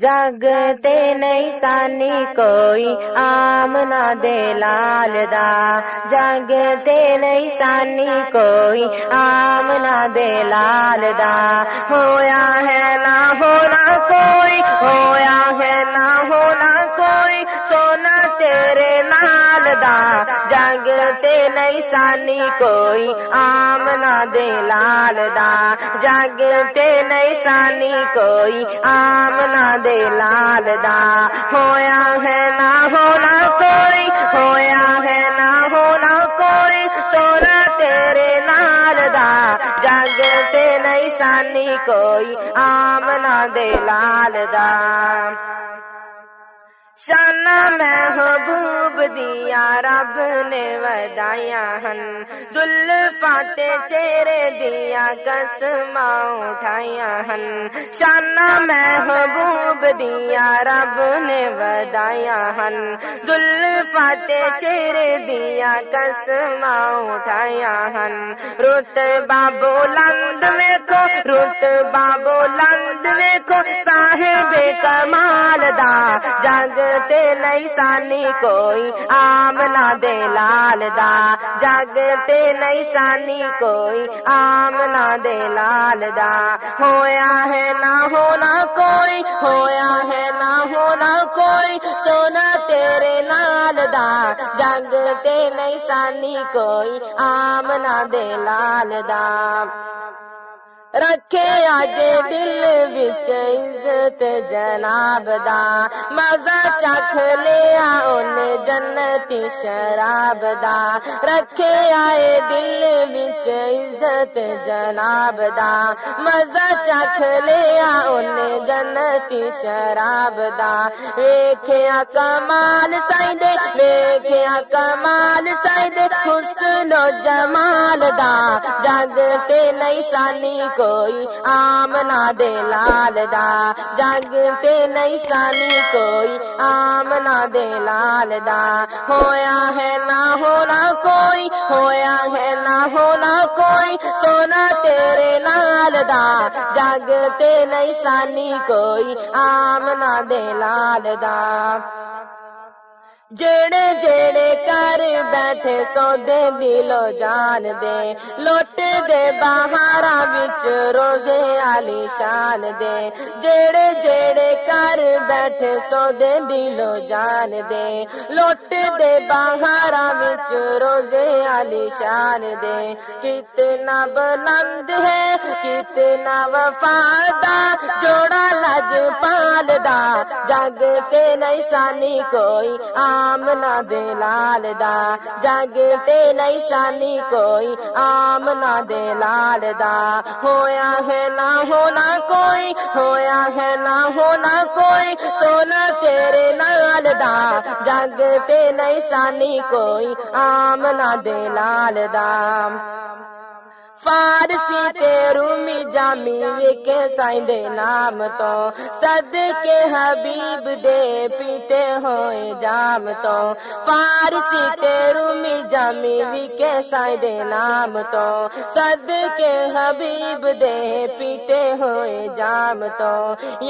جگ تے نہیں سانی کوئی آمنا دے لال دا، جگ تے نہیں سانی کوئی آمنا دے لال دا، ہویا ہے نہ ہونا کوئی، ہویا ہے نہ ہونا کوئی سونا تیرے نال دا، جگ تے نہیں سانی کوئی آمنا دے لال دا، جگ تے نہیں سانی کوئی آمنا دے لال دا، ہویا ہے نہ ہونا کوئی، ہویا ہے نہ ہونا کوئی سونا تیرے نال دا، جگ تے نہیں سانی کوئی آمنا دے لال دا۔ شانہ محبوب دیا رب نے ودائیاں ہن، زلفاں تے چہرے دیا قسماں اٹھائیاں ہن، شانہ محبوب دیا رب نے ودائیاں ہن، زلفاں تے چہرے دیا قسماں اٹھائیاں ہن، رتبہ بلند ویکھو، رتبہ بلند ویکھو صاحب کمال دا، جگ تے نہیں سانی کوئی آمنا دے لال دا، جگ تے نہیں سانی کوئی آمنا دے لال دا، ہویا ہے نہ ہونا کوئی، ہویا ہے نہ ہونا کوئی سونا تیرے نال دا، جگ تے نہیں سانی کوئی آمنا دے لال دا۔ رکھے آج دل وچ عزت جناب دا، مزہ چکھ لیا ان جنتی شراب دا، رکھے آئے دل وچ عزت جناب دا، مزہ چکھ لیا ان جنتی شراب دا، ویکھیا کمال سائدے، ویکھیا کمال سائدے حسن و جمال دا، جگ تے نہیں سانی کوئی آمنا دے لال دا، جگ تے نہیں سانی کوئی آمنا دے لال دا، ہویا ہے نہ ہونا کوئی، ہویا ہے نہ ہونا کوئی سونا تیرے نال دا، جگ تے نہیں سانی کوئی آمنا دے لال دا۔ جڑے جڑے کر بیٹھے سودے دلو جان دے، لوٹ دے بہاراں وچ روزے علی شان دے، جڑے جڑے کر بیٹھے سودے دلو جان دے، لوٹ دے بہاراں وچ روزے علی شان دے، کتنا بلند ہے کتنا وفادار جوڑا لجپال دا، جگ تے نہیں سانی کوئی آمنا دے لال دا، جگ تے نہیں سانی کوئی آمنا دے لال دا، ہویا ہے نہ ہونا کوئی، ہویا ہے نہ ہونا کوئی سونا تیرے نال دا، جگ تے نہیں سانی کوئی آمنا دے لال دا۔ فارسی تے رومی جامی وکے سائیں دے نام تو، صدقے حبیب دے پیتے ہوئے جام تو، فارسی تے رومی جامی وکے سائیں دے نام تو، صدقے حبیب دے پیتے ہوئے جام تو،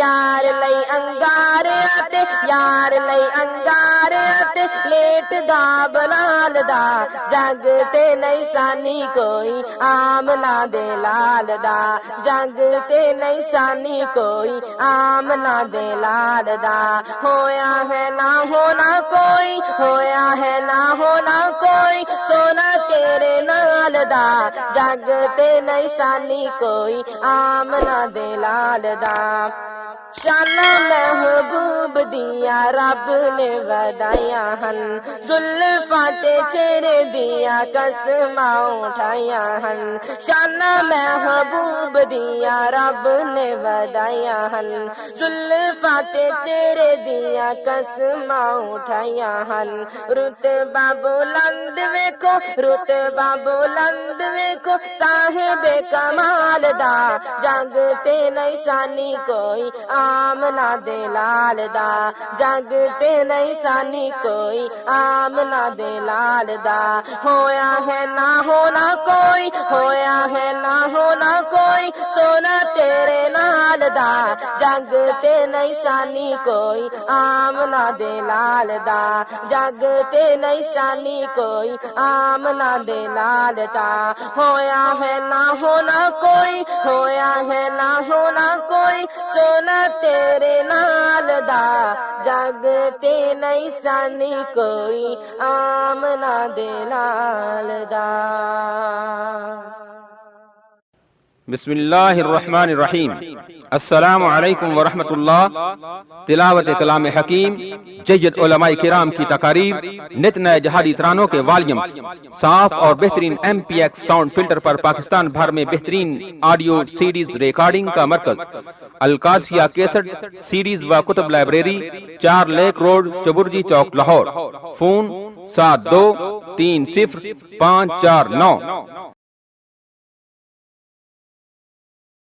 یار لئی انگار آتے، یار لئی انگار آتے لیٹ دا بلال دا، جگ تے نہیں سانی کوئی آمنا دے لال دا، جگ تے نہیں سانی کوئی آمنا دے لال دا، ہویا ہے نہ ہونا کوئی، ہویا ہے نہ ہونا کوئی سونا تیرے نال دا، جگ تے نہیں سانی کوئی آمنا دے لال دا۔ شانہ محبوب دیا رب نے ودائیاں ہن، زلفاں تے چہرے دیا قسماں اٹھائیاں ہن، شانہ محبوب دیا رب نے ودائیاں ہن، زلفاں تے چہرے دیا قسماں اٹھائیاں ہن، رتبہ بلند ویکھو، رتبہ بلند ویکھو صاحب کمال دا، جگ تے نہیں سانی کوئی آمنا دے لال دا جگ تے نہیں سانی کوئی آمنا دے لال دا ہویا ہے نہ ہونا کوئی ہویا ہے نہ ہونا کوئی سونا تیرے نال دا جگ تے نہیں سانی کوئی آمنا دے لال دا جگ تے نہیں سانی کوئی آمنا دے لال دا ہویا ہے نہ ہونا کوئی ہویا ہے نہ ہونا کوئی سونا تیرے نال دا جگ تے نہیں سانی کوئی آمنا دے لال دا. بسم اللہ الرحمن الرحیم. السلام علیکم ورحمۃ اللہ. تلاوت کلام حکیم، جید علماء کرام کی تقاریر، نت نئے جہادی ترانوں کے والیومز، صاف اور بہترین MPX ساؤنڈ فلٹر پر پاکستان بھر میں بہترین آڈیو سیڈیز ریکارڈنگ کا مرکز، القادسیہ کیسٹ سیڈیز و کتب لائبریری، 4 لیک روڈ، چبرجی چوک، لاہور. فون 72305449.